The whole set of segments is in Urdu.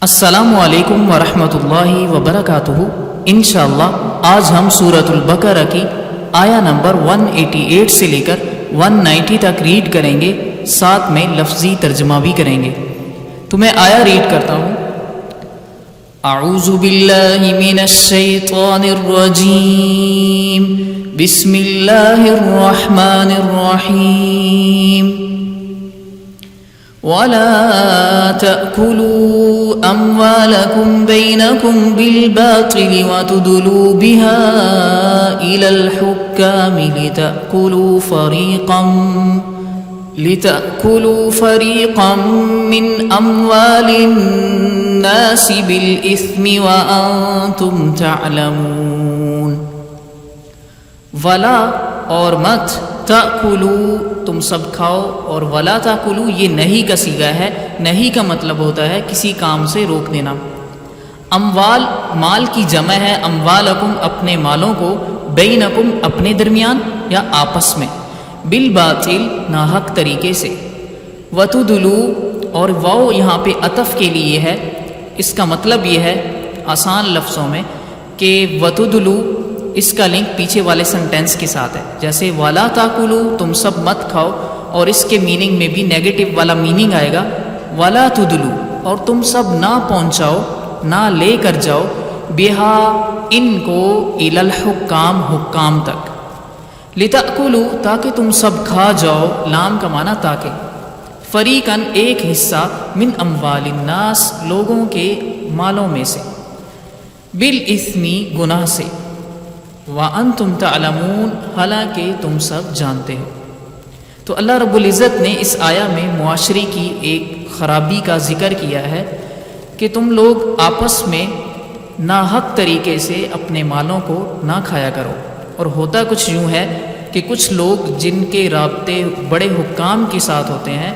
السلام علیکم ورحمۃ اللہ وبرکاتہ۔ انشاءاللہ آج ہم سورۃ البقرہ کی آیا نمبر 188 سے لے کر 190 تک ریڈ کریں گے، ساتھ میں لفظی ترجمہ بھی کریں گے۔ تو میں آیا ریڈ کرتا ہوں۔ اعوذ باللہ من الشیطان الرجیم، بسم اللہ الرحمن الرحیم۔ وَلَا تَأْكُلُوا أَمْوَالَكُمْ بَيْنَكُمْ بِالْبَاطِلِ وَتُدْلُوا بِهَا إِلَى الْحُكَّامِ لِتَأْكُلُوا فَرِيقًا مِّنْ أَمْوَالِ النَّاسِ بِالْإِثْمِ وَأَنْتُمْ تَعْلَمُونَ۔ وَلَا اور مت، تَأْكُلُوا تم سب کھاؤ، اور وَلَا تَأْكُلُوا یہ نہیں کا صیغہ ہے۔ نہیں کا مطلب ہوتا ہے کسی کام سے روک دینا۔ اموال مال کی جمع ہے، اموالکم اپنے مالوں کو، بینکم اپنے درمیان یا آپس میں، بالباطل ناحق طریقے سے، وتدلوا اور واو یہاں پہ عطف کے لیے ہے۔ اس کا مطلب یہ ہے آسان لفظوں میں کہ وتدلوا اس کا لنک پیچھے والے سنٹینس کے ساتھ ہے، جیسے وَلَا تَأْكُلُوا تم سب مت کھاؤ، اور اس کے میننگ میں بھی نیگیٹو والا میننگ آئے گا، وَلَا تُدْلُوا اور تم سب نہ پہنچاؤ، نہ لے کر جاؤ، بِہَا ان کو، إِلَى الْحُكَّامِ حکام تک، لِتَأْكُلُوا تاکہ تم سب کھا جاؤ، لام کا معنی تاکہ، فریقاً ایک حصہ، من اموال الناس لوگوں کے مالوں میں سے، بالإثم گناہ سے، وَأَنْتُمْ تَعْلَمُونَ حالانکہ تم سب جانتے ہو۔ تو اللہ رب العزت نے اس آیا میں معاشرے کی ایک خرابی کا ذکر کیا ہے کہ تم لوگ آپس میں ناحق طریقے سے اپنے مالوں کو نہ کھایا کرو۔ اور ہوتا کچھ یوں ہے کہ کچھ لوگ جن کے رابطے بڑے حکام کے ساتھ ہوتے ہیں،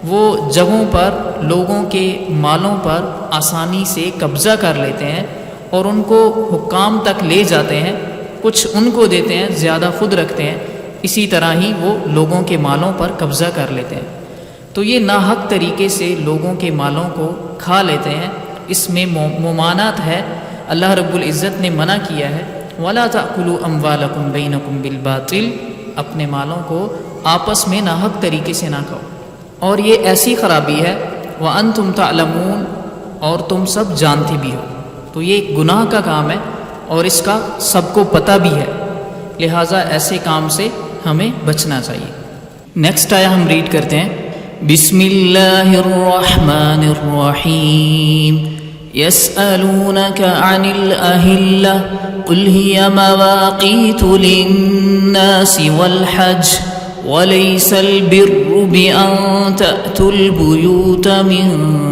وہ جگہوں پر لوگوں کے مالوں پر آسانی سے قبضہ کر لیتے ہیں اور ان کو حکام تک لے جاتے ہیں، کچھ ان کو دیتے ہیں، زیادہ خود رکھتے ہیں، اسی طرح ہی وہ لوگوں کے مالوں پر قبضہ کر لیتے ہیں۔ تو یہ ناحق طریقے سے لوگوں کے مالوں کو کھا لیتے ہیں، اس میں ممانعت ہے۔ اللہ رب العزت نے منع کیا ہے، وَلَا تَأْكُلُوا أَمْوَالَكُمْ بَيْنَكُمْ بِالْبَاطِلِ اپنے مالوں کو آپس میں ناحق طریقے سے نہ کھاؤ، اور یہ ایسی خرابی ہے، وَأَنْتُمْ تَعْلَمُونَ اور تم سب جانتے بھی ہو۔ تو یہ ایک گناہ کا کام ہے اور اس کا سب کو پتہ بھی ہے، لہٰذا ایسے کام سے ہمیں بچنا چاہیے۔ نیکسٹ آیا ہم ریڈ کرتے ہیں۔ بسم اللہ الرحمن الرحیم۔ یسألونک عن الأہلة قل ہی مواقیت للناس والحج وليس البر بأن تأتوا البيوت من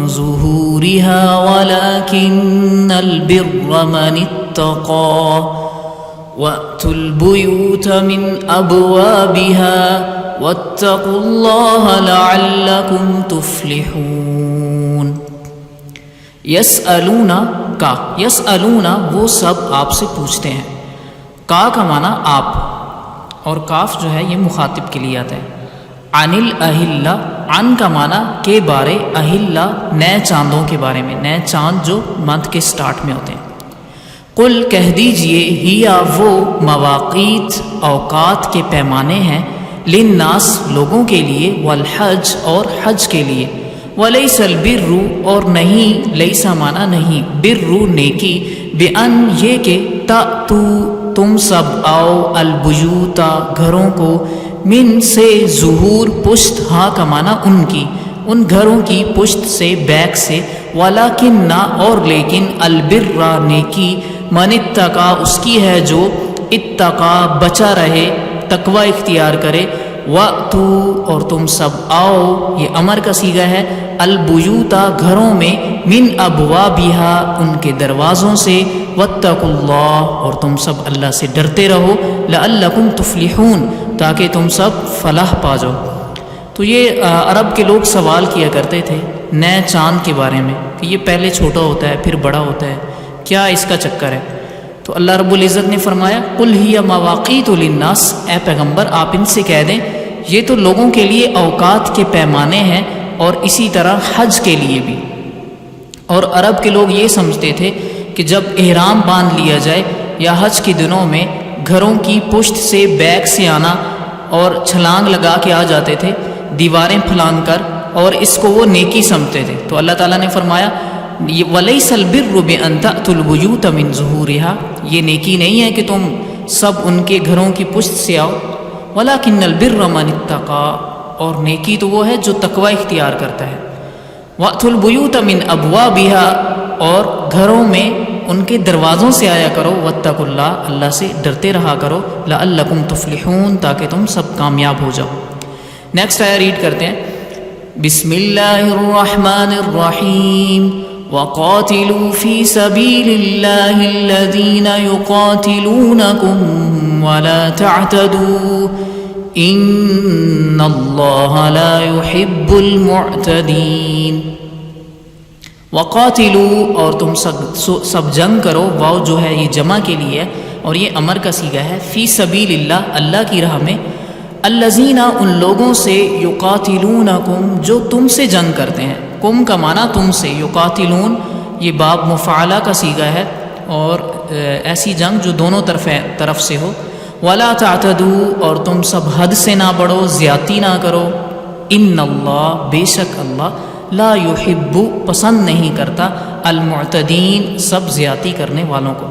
ظهورها ولكن البر من اتقى وأتوا البيوت من أبوابها واتقوا الله لعلكم تفلحون۔ یسألون کا، یسألون وہ سب آپ سے پوچھتے ہیں، کا معنی آپ، اور کاف جو ہے یہ مخاطب کے لیے آتا ہے۔ عن الأہلہ، عن کا معنی کے بارے، اہلہ نئے چاندوں کے بارے میں، نئے چاند جو منتھ کے سٹارٹ میں ہوتے ہیں۔ قل کہہ دیجئے، ہیا وہ، مواقیت اوقات کے پیمانے ہیں، للناس لوگوں کے لیے، والحج اور حج کے لیے، ولیس البر اور نہیں، لیسا معنی نہیں، بر نیکی، بان یہ کہ تأتو تم سب آؤ، البیوتا گھروں کو، من سے ظہور پشت، ہاں کا معنی ان کی، ان گھروں کی پشت سے، بیک سے، ولیکن نہ اور لیکن، البر نیکی، من اتقا اس کی ہے جو اتقا بچا رہے، تقوی اختیار کرے، وَأْتُو اور تم سب آؤ، یہ امر کا صیغہ ہے، البیوتا گھروں میں، من ابوابہا ان کے دروازوں سے، واتقوا اللہ اور تم سب اللہ سے ڈرتے رہو، لعلکم تفلحون تاکہ تم سب فلاح پا جاؤ۔ تو یہ عرب کے لوگ سوال کیا کرتے تھے نئے چاند کے بارے میں کہ یہ پہلے چھوٹا ہوتا ہے پھر بڑا ہوتا ہے، کیا اس کا چکر ہے؟ تو اللہ رب العزت نے فرمایا، قل ہی مواقیت للناس، اے پیغمبر آپ ان سے کہہ دیں یہ تو لوگوں کے لیے اوقات کے پیمانے ہیں، اور اسی طرح حج کے لیے بھی۔ اور عرب کے لوگ یہ سمجھتے تھے کہ جب احرام باندھ لیا جائے یا حج کے دنوں میں گھروں کی پشت سے بیک سے آنا اور چھلانگ لگا کے آ جاتے تھے دیواریں پھلانگ کر، اور اس کو وہ نیکی سمجھتے تھے. تو اللہ تعالیٰ نے فرمایا وَلَيْسَ الْبِرُّ بِأَن تَأْتُوا الْبُيُوتَ مِن ظُهُورِهَا، یہ نیکی نہیں ہے کہ تم سب ان کے گھروں کی پشت سے آؤ، وَلَكِنَّ الْبِرَّ مَنِ اتَّقَىٰ، اور نیکی تو وہ ہے جو تقوی اختیار کرتا ہے. وَأْتُوا الْبُيُوتَ مِنْ أَبْوَابِهَا، اور گھروں میں ان کے دروازوں سے آیا کرو، وَاتَّقُوا اللَّهَ، اللہ سے ڈرتے رہا کرو، لَعَلَّكُمْ تُفْلِحُونَ، تاکہ تم سب کامیاب ہو جاؤ. نیکسٹ آیا ریڈ کرتے ہیں. بسم اللہ الرحمن الرحیم وَقَاتِلُوا فِي سَبِيلِ اللَّهِ الَّذِينَ يُقَاتِلُونَكُمْ وَلَا تَعْتَدُوا إِنَّ اللَّهَ لَا يُحِبُّ الْمُعْتَدِينَ. وَقَاتِلُوا، اور تم سب جنگ کرو، واو جو ہے یہ جمع کے لیے ہے اور یہ امر کا صیغہ ہے. فی سبیل اللہ، اللہ کی راہ میں، الذین، ان لوگوں سے، یقاتلونکم، جو تم سے جنگ کرتے ہیں. کم کا معنی تم سے، یقاتلون یہ باب مفعلہ کا صیغہ ہے، اور ایسی جنگ جو دونوں طرف سے ہو. ولا تعتدوا، اور تم سب حد سے نہ بڑھو، زیادتی نہ کرو. ان اللہ، بے شک اللہ، لا یحب، پسند نہیں کرتا، المعتدین، سب زیادتی کرنے والوں کو.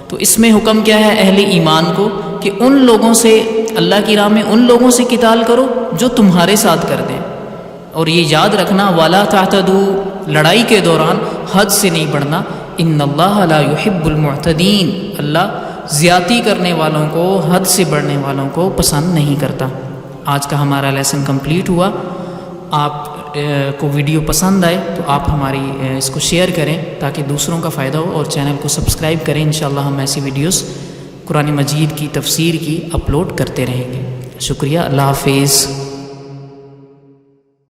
تو اس میں حکم کیا ہے اہل ایمان کو کہ ان لوگوں سے، اللہ کی راہ میں ان لوگوں سے قتال کرو جو تمہارے ساتھ کر دیں. اور یہ یاد رکھنا ولا تعتدوا، لڑائی کے دوران حد سے نہیں بڑھنا. ان اللہ لا یحب المعتدین، اللہ زیادتی کرنے والوں کو، حد سے بڑھنے والوں کو پسند نہیں کرتا. آج کا ہمارا لیسن کمپلیٹ ہوا. آپ کو ویڈیو پسند آئے تو آپ ہماری اس کو شیئر کریں تاکہ دوسروں کا فائدہ ہو، اور چینل کو سبسکرائب کریں. انشاءاللہ ہم ایسی ویڈیوز قرآن مجید کی تفسیر کی اپلوڈ کرتے رہیں گے. شکریہ. اللہ حافظ.